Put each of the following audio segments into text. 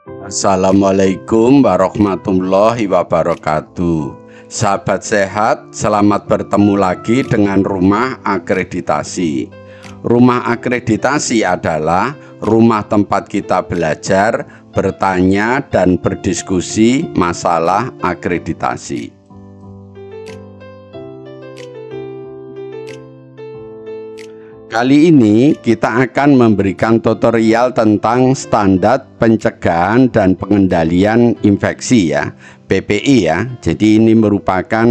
Assalamualaikum warahmatullahi wabarakatuh. Sahabat sehat, selamat bertemu lagi dengan Rumah Akreditasi. Rumah Akreditasi adalah rumah tempat kita belajar, bertanya, dan berdiskusi masalah akreditasi. Kali ini kita akan memberikan tutorial tentang standar pencegahan dan pengendalian infeksi ya, PPI ya. Jadi ini merupakan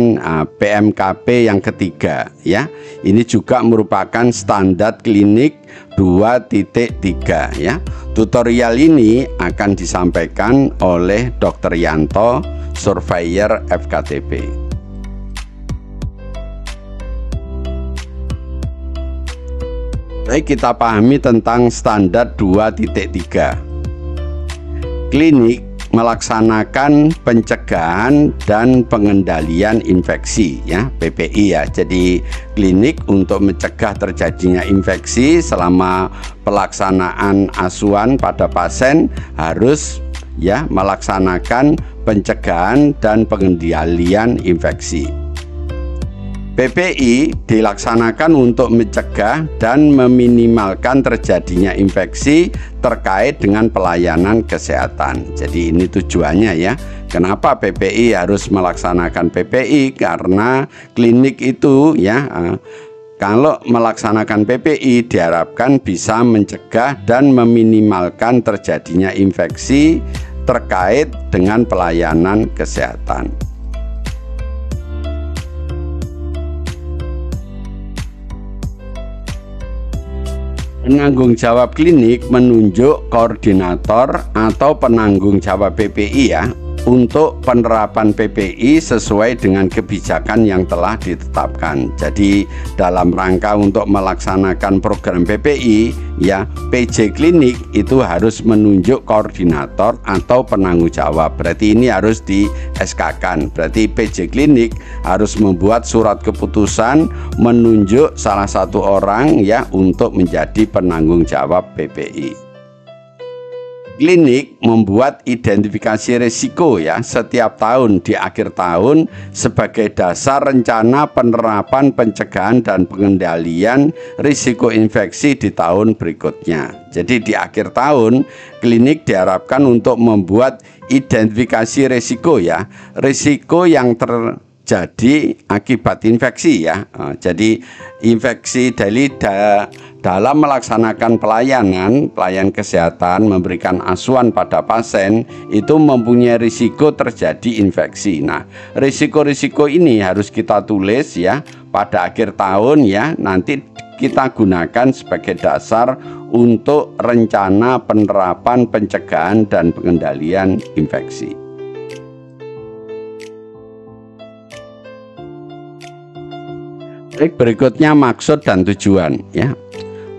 PMKP yang ketiga ya. Ini juga merupakan standar klinik 2.3 ya. Tutorial ini akan disampaikan oleh Dr. Yanto, Surveyor FKTP. Baik, kita pahami tentang standar 2.3. Klinik melaksanakan pencegahan dan pengendalian infeksi ya, PPI ya. Jadi klinik untuk mencegah terjadinya infeksi selama pelaksanaan asuhan pada pasien harus ya melaksanakan pencegahan dan pengendalian infeksi. PPI dilaksanakan untuk mencegah dan meminimalkan terjadinya infeksi terkait dengan pelayanan kesehatan. Jadi ini tujuannya ya. Kenapa PPI harus melaksanakan PPI? Karena klinik itu ya, kalau melaksanakan PPI diharapkan bisa mencegah dan meminimalkan terjadinya infeksi terkait dengan pelayanan kesehatan. Penanggung jawab klinik menunjuk koordinator atau penanggung jawab PPI ya untuk penerapan PPI sesuai dengan kebijakan yang telah ditetapkan. Jadi dalam rangka untuk melaksanakan program PPI ya, PJ klinik itu harus menunjuk koordinator atau penanggung jawab. Berarti ini harus di SK-kan. Berarti PJ klinik harus membuat surat keputusan menunjuk salah satu orang ya untuk menjadi penanggung jawab PPI. Klinik membuat identifikasi risiko ya setiap tahun di akhir tahun sebagai dasar rencana penerapan pencegahan dan pengendalian risiko infeksi di tahun berikutnya. Jadi di akhir tahun klinik diharapkan untuk membuat identifikasi risiko ya, risiko yang terjadi akibat infeksi ya. Jadi infeksi dalam melaksanakan pelayan kesehatan, memberikan asuhan pada pasien itu mempunyai risiko terjadi infeksi. Nah, risiko-risiko ini harus kita tulis ya pada akhir tahun ya, nanti kita gunakan sebagai dasar untuk rencana penerapan pencegahan dan pengendalian infeksi. Baik, berikutnya maksud dan tujuan ya.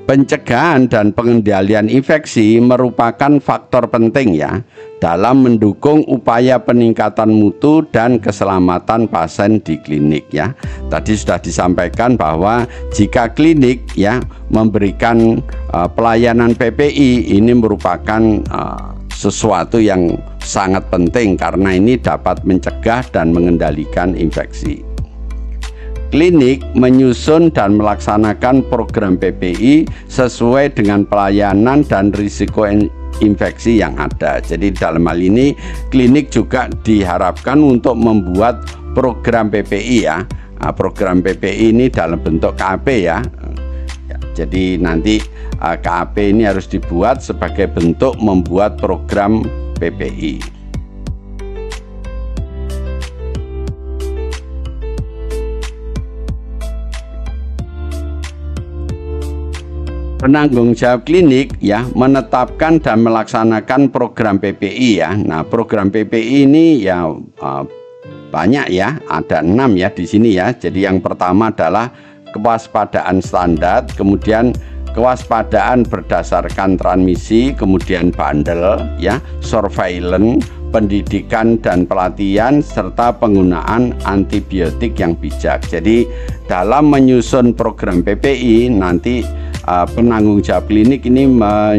Pencegahan dan pengendalian infeksi merupakan faktor penting ya dalam mendukung upaya peningkatan mutu dan keselamatan pasien di klinik ya. Tadi sudah disampaikan bahwa jika klinik ya memberikan pelayanan PPI, ini merupakan sesuatu yang sangat penting karena ini dapat mencegah dan mengendalikan infeksi. Klinik menyusun dan melaksanakan program PPI sesuai dengan pelayanan dan risiko infeksi yang ada. Jadi dalam hal ini klinik juga diharapkan untuk membuat program PPI ya. Program PPI ini dalam bentuk KAP ya. Jadi nanti KAP ini harus dibuat sebagai bentuk membuat program PPI. Penanggung jawab klinik ya menetapkan dan melaksanakan program PPI ya. Nah, program PPI ini ya banyak ya, ada 6 ya di sini ya. Jadi yang pertama adalah kewaspadaan standar, kemudian kewaspadaan berdasarkan transmisi, kemudian bandel ya, surveillance, pendidikan dan pelatihan, serta penggunaan antibiotik yang bijak. Jadi dalam menyusun program PPI nanti penanggung jawab klinik ini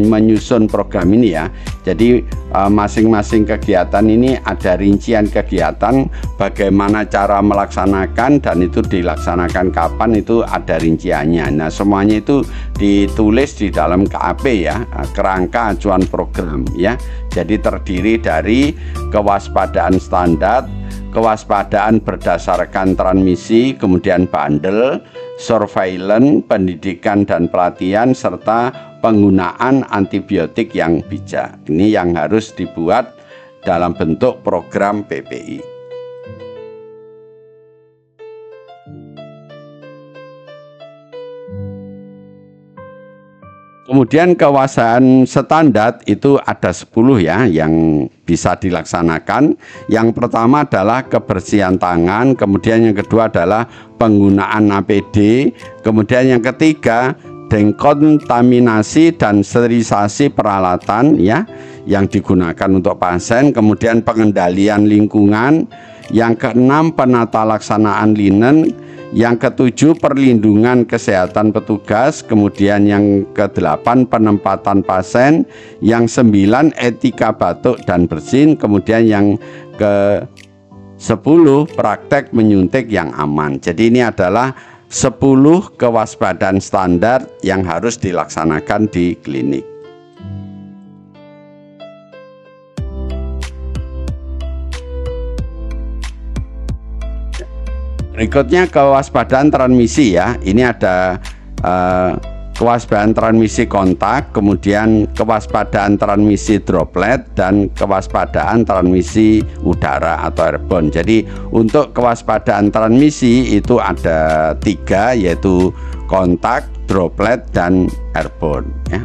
menyusun program ini ya. Jadi masing-masing kegiatan ini ada rincian kegiatan, bagaimana cara melaksanakan, dan itu dilaksanakan kapan, itu ada rinciannya. Nah, semuanya itu ditulis di dalam KAP ya, kerangka acuan program ya. Jadi terdiri dari kewaspadaan standar, kewaspadaan berdasarkan transmisi, kemudian bandel, surveillance, pendidikan dan pelatihan, serta penggunaan antibiotik yang bijak. Ini yang harus dibuat dalam bentuk program PPI. Kemudian kewaspadaan standar itu ada 10 ya yang bisa dilaksanakan. Yang pertama adalah kebersihan tangan, kemudian yang kedua adalah penggunaan APD, kemudian yang ketiga dekontaminasi dan sterilisasi peralatan ya yang digunakan untuk pasien, kemudian pengendalian lingkungan, yang keenam penata laksanaan linen, yang ketujuh perlindungan kesehatan petugas, kemudian yang kedelapan penempatan pasien, yang sembilan etika batuk dan bersin, kemudian yang ke-10 praktek menyuntik yang aman. Jadi ini adalah 10 kewaspadaan standar yang harus dilaksanakan di klinik. Berikutnya kewaspadaan transmisi ya. Ini ada kewaspadaan transmisi kontak, kemudian kewaspadaan transmisi droplet, dan kewaspadaan transmisi udara atau airborne. Jadi untuk kewaspadaan transmisi itu ada 3, yaitu kontak, droplet, dan airborne ya.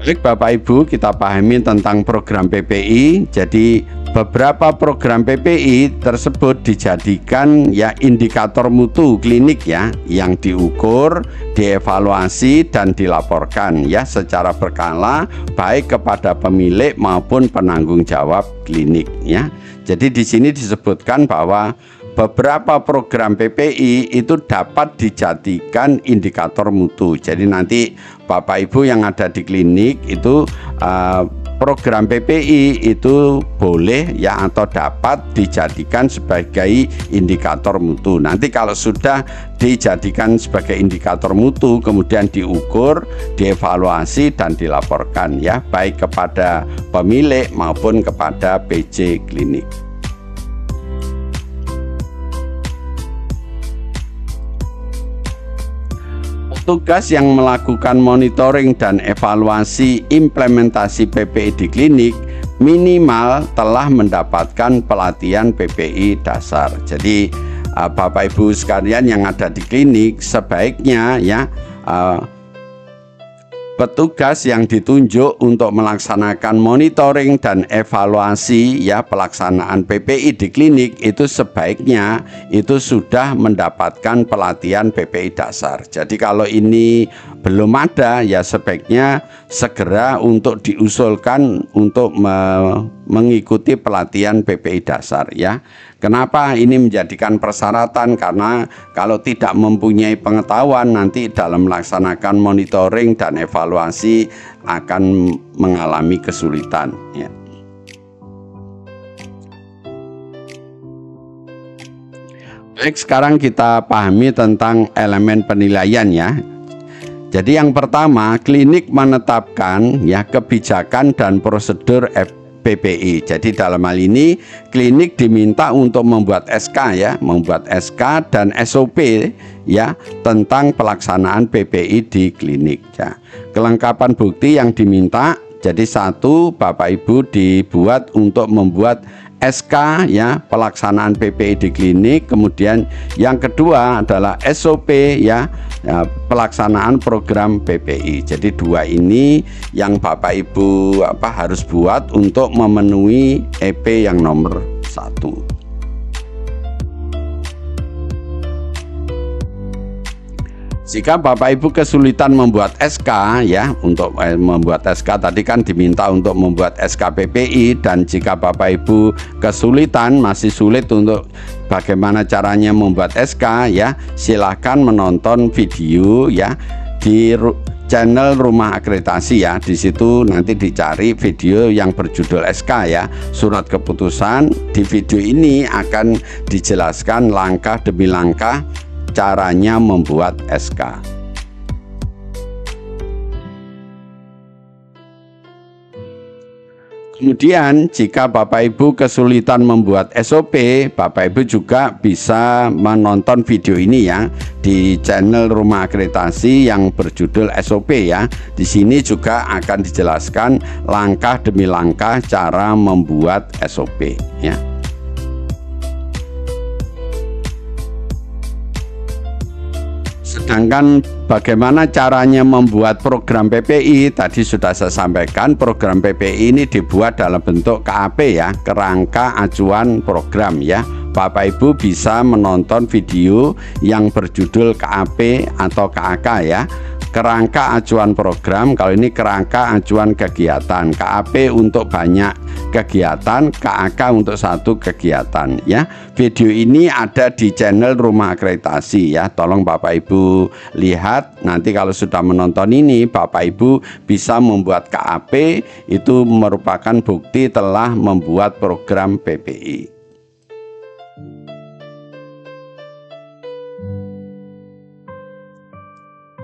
Baik Bapak Ibu, kita pahami tentang program PPI. Jadi beberapa program PPI tersebut dijadikan ya indikator mutu klinik ya, yang diukur, dievaluasi, dan dilaporkan ya secara berkala baik kepada pemilik maupun penanggung jawab klinik ya. Jadi di sini disebutkan bahwa beberapa program PPI itu dapat dijadikan indikator mutu. Jadi nanti Bapak Ibu yang ada di klinik itu program PPI itu boleh ya atau dapat dijadikan sebagai indikator mutu. Nanti kalau sudah dijadikan sebagai indikator mutu, kemudian diukur, dievaluasi, dan dilaporkan ya, baik kepada pemilik maupun kepada PJ klinik. Petugas yang melakukan monitoring dan evaluasi implementasi PPI di klinik minimal telah mendapatkan pelatihan PPI dasar. Jadi Bapak Ibu sekalian yang ada di klinik sebaiknya ya petugas yang ditunjuk untuk melaksanakan monitoring dan evaluasi ya pelaksanaan PPI di klinik itu sebaiknya itu sudah mendapatkan pelatihan PPI dasar. Jadi kalau ini belum ada ya sebaiknya segera untuk diusulkan untuk mengikuti pelatihan PPI dasar ya. Kenapa ini menjadikan persyaratan? Karena kalau tidak mempunyai pengetahuan nanti dalam melaksanakan monitoring dan evaluasi akan mengalami kesulitan ya. Baik, sekarang kita pahami tentang elemen penilaian ya. Jadi yang pertama, klinik menetapkan ya kebijakan dan prosedur PPI. Jadi dalam hal ini klinik diminta untuk membuat SK ya, membuat SK dan SOP ya tentang pelaksanaan PPI di klinik ya. Kelengkapan bukti yang diminta, jadi satu, Bapak Ibu dibuat untuk membuat SK ya pelaksanaan PPI di klinik, kemudian yang kedua adalah SOP ya, pelaksanaan program PPI. Jadi dua ini yang Bapak Ibu harus buat untuk memenuhi EP yang nomor 1. Jika Bapak Ibu kesulitan membuat SK ya, untuk membuat SK tadi kan diminta untuk membuat SK PPI, dan jika Bapak Ibu kesulitan, masih sulit untuk bagaimana caranya membuat SK ya, silahkan menonton video ya di channel Rumah Akreditasi ya. Di situ nanti dicari video yang berjudul SK ya, surat keputusan. Di video ini akan dijelaskan langkah demi langkah caranya membuat SK. Kemudian jika Bapak Ibu kesulitan membuat SOP, Bapak Ibu juga bisa menonton video ini ya di channel Rumah Akreditasi yang berjudul SOP ya. Di sini juga akan dijelaskan langkah demi langkah cara membuat SOP ya. Sedangkan bagaimana caranya membuat program PPI, tadi sudah saya sampaikan, program PPI ini dibuat dalam bentuk KAP ya, kerangka acuan program ya. Bapak Ibu bisa menonton video yang berjudul KAP atau KAK ya, kerangka acuan program. Kalau ini kerangka acuan kegiatan, KAP untuk banyak kegiatan, KAK untuk satu kegiatan ya. Video ini ada di channel Rumah Akreditasi ya. Tolong Bapak Ibu lihat, nanti kalau sudah menonton ini Bapak Ibu bisa membuat KAP, itu merupakan bukti telah membuat program PPI.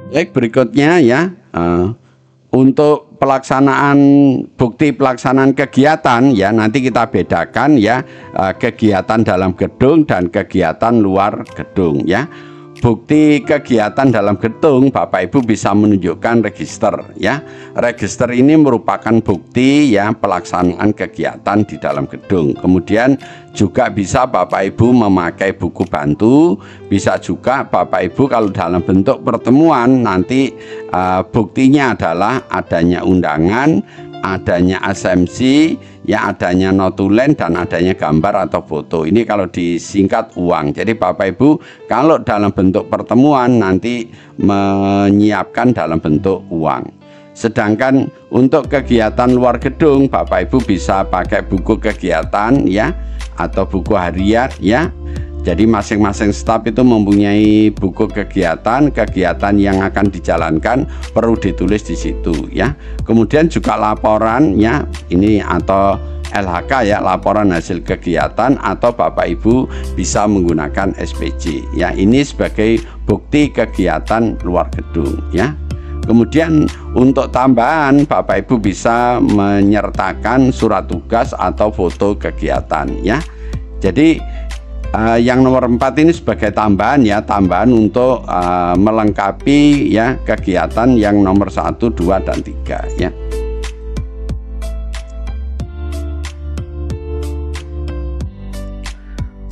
Baik, berikutnya ya, untuk pelaksanaan bukti pelaksanaan kegiatan ya, nanti kita bedakan ya, kegiatan dalam gedung dan kegiatan luar gedung ya. Bukti kegiatan dalam gedung, Bapak Ibu bisa menunjukkan register ya. Register ini merupakan bukti ya pelaksanaan kegiatan di dalam gedung. Kemudian juga bisa Bapak Ibu memakai buku bantu, bisa juga Bapak Ibu kalau dalam bentuk pertemuan nanti buktinya adalah adanya undangan, adanya ASMC ya, adanya notulen, dan adanya gambar atau foto. Ini kalau disingkat uang. Jadi Bapak Ibu kalau dalam bentuk pertemuan nanti menyiapkan dalam bentuk uang. Sedangkan untuk kegiatan luar gedung, Bapak Ibu bisa pakai buku kegiatan ya, atau buku harian ya. Jadi masing-masing staf itu mempunyai buku kegiatan yang akan dijalankan, perlu ditulis di situ ya. Kemudian juga laporan ya, ini atau LHK ya, laporan hasil kegiatan, atau Bapak Ibu bisa menggunakan SPJ ya. Ini sebagai bukti kegiatan luar gedung ya. Kemudian untuk tambahan, Bapak Ibu bisa menyertakan surat tugas atau foto kegiatan ya. Jadi yang nomor 4 ini sebagai tambahan ya, tambahan untuk melengkapi ya kegiatan yang nomor 1, 2, dan 3 ya.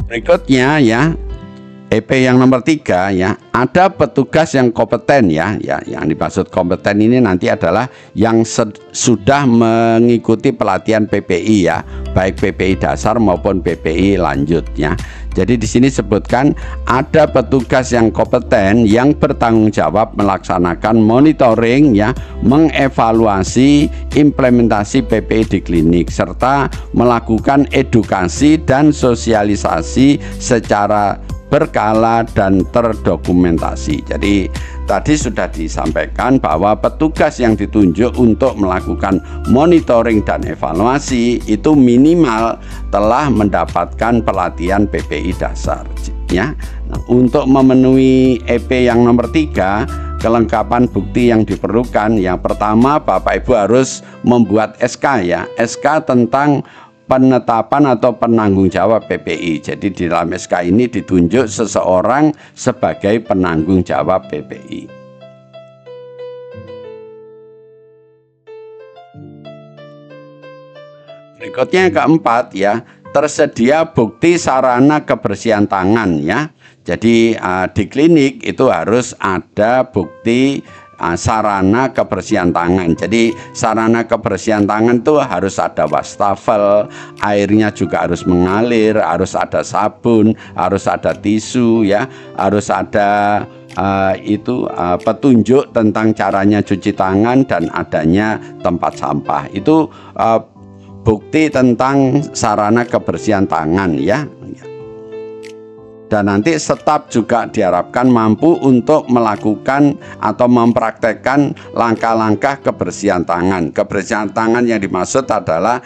Berikutnya ya, EP yang nomor 3 ya, ada petugas yang kompeten ya. Yang dimaksud kompeten ini nanti adalah yang sudah mengikuti pelatihan PPI ya, baik PPI dasar maupun PPI lanjut ya. Jadi di sini sebutkan ada petugas yang kompeten yang bertanggung jawab melaksanakan monitoring ya, mengevaluasi implementasi PPI di klinik, serta melakukan edukasi dan sosialisasi secara berkala dan terdokumentasi. Jadi tadi sudah disampaikan bahwa petugas yang ditunjuk untuk melakukan monitoring dan evaluasi itu minimal telah mendapatkan pelatihan PPI dasar ya. Nah, untuk memenuhi EP yang nomor 3, kelengkapan bukti yang diperlukan, yang pertama Bapak Ibu harus membuat SK ya, SK tentang penetapan atau penanggung jawab PPI. Jadi di dalam SK ini ditunjuk seseorang sebagai penanggung jawab PPI. Berikutnya yang keempat ya, tersedia bukti sarana kebersihan tangan ya. Jadi di klinik itu harus ada bukti sarana kebersihan tangan. Jadi sarana kebersihan tangan itu harus ada wastafel, airnya juga harus mengalir, harus ada sabun, harus ada tisu ya, harus ada petunjuk tentang caranya cuci tangan dan adanya tempat sampah. Itu bukti tentang sarana kebersihan tangan ya. Dan nanti staf juga diharapkan mampu untuk melakukan atau mempraktekkan langkah-langkah kebersihan tangan. Kebersihan tangan yang dimaksud adalah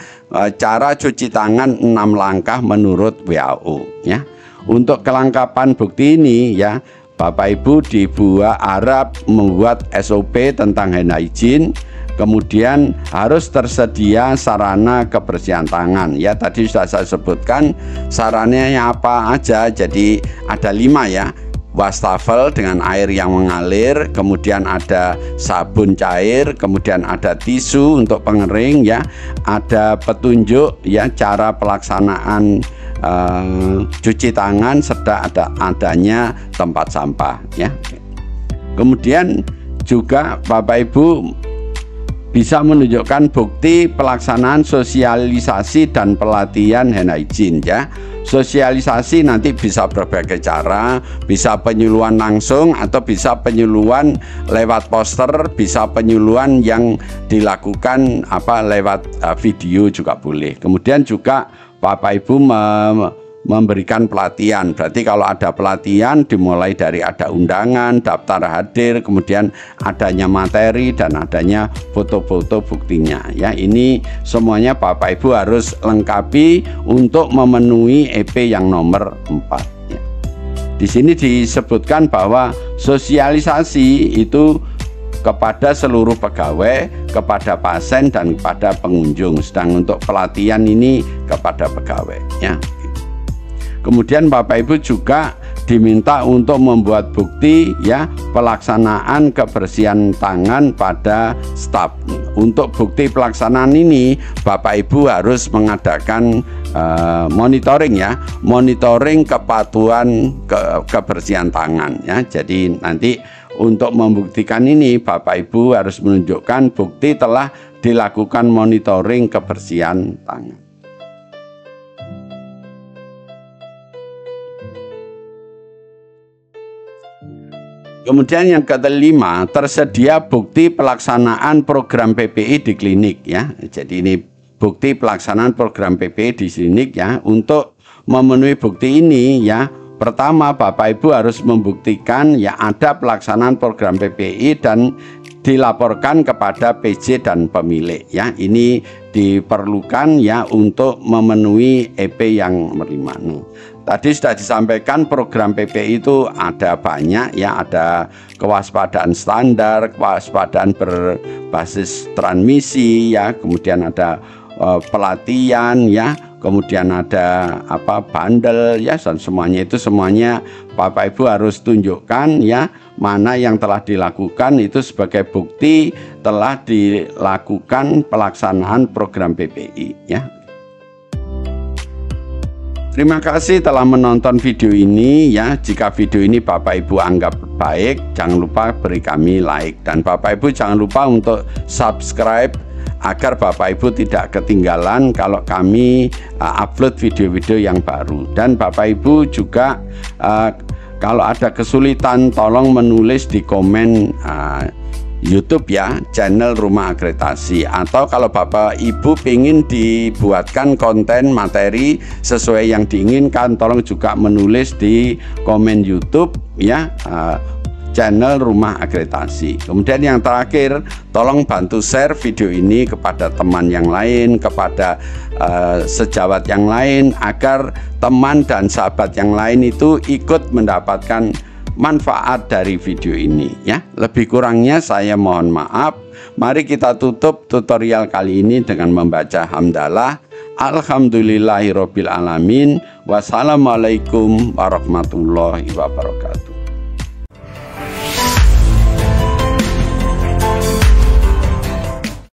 cara cuci tangan 6 langkah menurut WHO ya. Untuk kelengkapan bukti ini ya, Bapak Ibu di Bua Arab membuat SOP tentang hand hygiene. Kemudian harus tersedia sarana kebersihan tangan ya, tadi sudah saya sebutkan sarananya apa aja. Jadi ada 5 ya, wastafel dengan air yang mengalir, kemudian ada sabun cair, kemudian ada tisu untuk pengering ya, ada petunjuk ya cara pelaksanaan cuci tangan, serta adanya tempat sampah ya. Kemudian juga Bapak Ibu bisa menunjukkan bukti pelaksanaan sosialisasi dan pelatihan hand hygiene ya. Sosialisasi nanti bisa berbagai cara, bisa penyuluhan langsung atau bisa penyuluhan lewat poster, bisa penyuluhan yang dilakukan lewat video juga boleh. Kemudian juga Bapak Ibu memberikan pelatihan. Berarti kalau ada pelatihan dimulai dari ada undangan, daftar hadir, kemudian adanya materi dan adanya foto-foto buktinya ya. Ini semuanya Bapak Ibu harus lengkapi untuk memenuhi EP yang nomor 4 ya. Di sini disebutkan bahwa sosialisasi itu kepada seluruh pegawai, kepada pasien dan kepada pengunjung. Sedang untuk pelatihan ini kepada pegawai ya. Kemudian Bapak Ibu juga diminta untuk membuat bukti ya pelaksanaan kebersihan tangan pada staf. Untuk bukti pelaksanaan ini Bapak Ibu harus mengadakan monitoring ya, monitoring kepatuhan kebersihan tangan ya. Jadi nanti untuk membuktikan ini Bapak Ibu harus menunjukkan bukti telah dilakukan monitoring kebersihan tangan. Kemudian yang kelima, tersedia bukti pelaksanaan program PPI di klinik ya. Jadi ini bukti pelaksanaan program PPI di klinik ya. Untuk memenuhi bukti ini ya, pertama Bapak Ibu harus membuktikan ya ada pelaksanaan program PPI dan dilaporkan kepada PJ dan pemilik ya. Ini diperlukan ya untuk memenuhi EP yang nomor 5. Tadi sudah disampaikan program PPI itu ada banyak ya, ada kewaspadaan standar, kewaspadaan berbasis transmisi ya, kemudian ada pelatihan ya, kemudian ada bandel ya, dan semuanya itu semuanya Bapak Ibu harus tunjukkan ya, mana yang telah dilakukan itu sebagai bukti telah dilakukan pelaksanaan program PPI ya. Terima kasih telah menonton video ini ya. Jika video ini Bapak Ibu anggap baik, jangan lupa beri kami like, dan Bapak Ibu jangan lupa untuk subscribe agar Bapak Ibu tidak ketinggalan kalau kami upload video-video yang baru. Dan Bapak Ibu juga kalau ada kesulitan tolong menulis di komen YouTube ya, channel Rumah Akreditasi. Atau kalau Bapak Ibu ingin dibuatkan konten materi sesuai yang diinginkan, tolong juga menulis di komen YouTube ya, channel Rumah Akreditasi. Kemudian yang terakhir, tolong bantu share video ini kepada teman yang lain, kepada sejawat yang lain, agar teman dan sahabat yang lain itu ikut mendapatkan manfaat dari video ini ya. Lebih kurangnya saya mohon maaf. Mari kita tutup tutorial kali ini dengan membaca hamdalah. Alhamdulillahirobbil alamin. Wassalamualaikum warahmatullahi wabarakatuh.